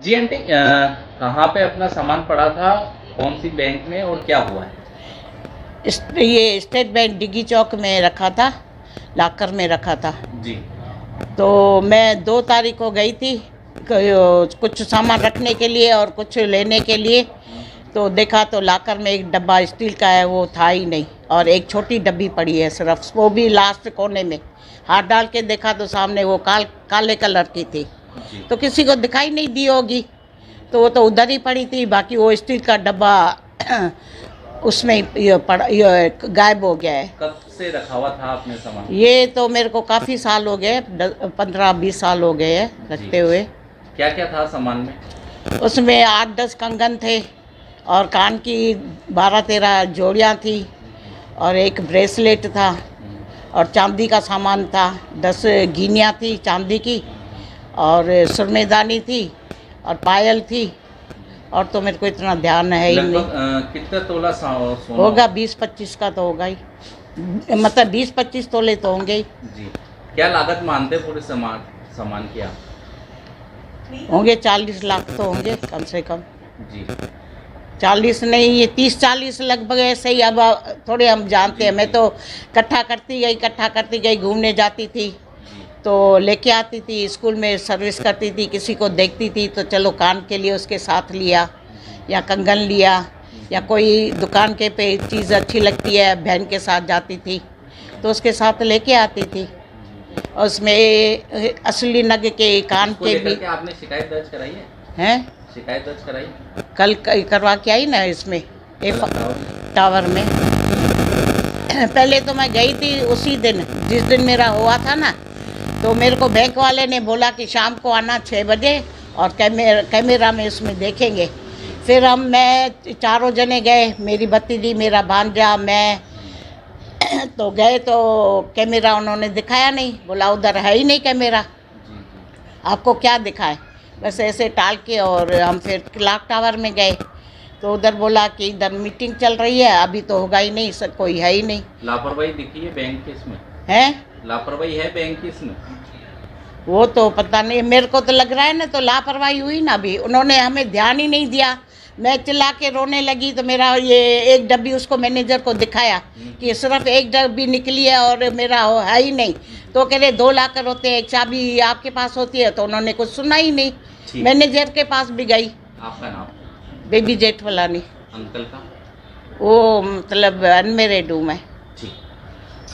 जी aunty, कहाँ पे अपना सामान पड़ा था, कौन सी बैंक में और क्या हुआ है? ये स्टेट बैंक डिग्गी चौक में रखा था, लॉकर में रखा था। जी। तो मैं 2 तारीख को गई थी कुछ सामान रखने के लिए और कुछ लेने के लिए। तो देखा तो लॉकर में एक डब्बा स्टील का है, वो था ही नहीं, और एक छोटी डब्बी पड़ी है सिर्फ, वो भी लास्ट कोने में। हाथ डाल के देखा तो सामने वो काले कलर की थी। जी। तो किसी को दिखाई नहीं दी होगी, तो वो तो उधर ही पड़ी थी। बाकी वो स्टील का डब्बा उसमें ये गायब हो गया है। कब से रखा हुआ था आपने सामान? ये तो मेरे को काफ़ी साल हो गए, 15-20 साल हो गए हैं रखते हुए। क्या क्या था सामान में? उसमें 8-10 कंगन थे और कान की 12-13 जोड़ियाँ थी और एक ब्रेसलेट था और चांदी का सामान था। 10 गिनियाँ थी चांदी की और सुरमेदानी थी और पायल थी, और तो मेरे को इतना ध्यान है ही नहीं। लगभग कितना तोला सोना होगा 20-25 का तो होगा ही, मतलब 20-25 तोले तो होंगे ही। जी। क्या लागत मानते पूरे सामान की आप? होंगे 40 लाख तो होंगे कम से कम। जी। 40 नहीं, ये 30-40 लगभग ऐसे ही। अब थोड़े हम जानते हैं, मैं तो इकट्ठा करती गई, घूमने जाती थी तो लेके आती थी, स्कूल में सर्विस करती थी, किसी को देखती थी तो चलो कान के लिए उसके साथ लिया, या कंगन लिया, या कोई दुकान के पे चीज़ अच्छी लगती है बहन के साथ जाती थी तो उसके साथ लेके आती थी। और उसमें असली नग के कान इसको के लेकर भी के आपने शिकायत दर्ज कराई है? हैं। शिकायत दर्ज कराई? कल करवा के आई ना इसमें टावर में। पहले तो मैं गई थी उसी दिन जिस दिन मेरा हुआ था ना, तो मेरे को बैंक वाले ने बोला कि शाम को आना 6 बजे और कैमरा में उसमें देखेंगे। फिर मैं 4 जने गए, मेरी भतीजी, मेरा भांजा, मैं तो गए तो कैमरा उन्होंने दिखाया नहीं, बोला उधर है ही नहीं कैमरा, आपको क्या दिखाए। बस ऐसे टाल के और हम फिर क्लॉक टावर में गए तो उधर बोला कि इधर मीटिंग चल रही है, अभी तो होगा ही नहीं, सर कोई है ही नहीं। लापरवाही दिखी है बैंक की इसमें? है लापरवाही है बैंक की इसमें? वो तो पता नहीं, मेरे को तो लग रहा है ना, तो लापरवाही हुई ना। अभी उन्होंने हमें ध्यान ही नहीं दिया। मैं चिल्ला के रोने लगी तो मेरा ये एक डब्बी उसको मैनेजर को दिखाया कि सिर्फ एक डब्बी निकली है और मेरा है ही नहीं। तो कह रहे 2 लाकर होते हैं, एक चाबी आपके पास होती है। तो उन्होंने कुछ सुना ही नहीं। मैनेजर के पास भी गई। आपका नाम? बेबी जेठमलानी। अंकल का? वो मतलब अनमेरिड हूँ मैं। ठीक।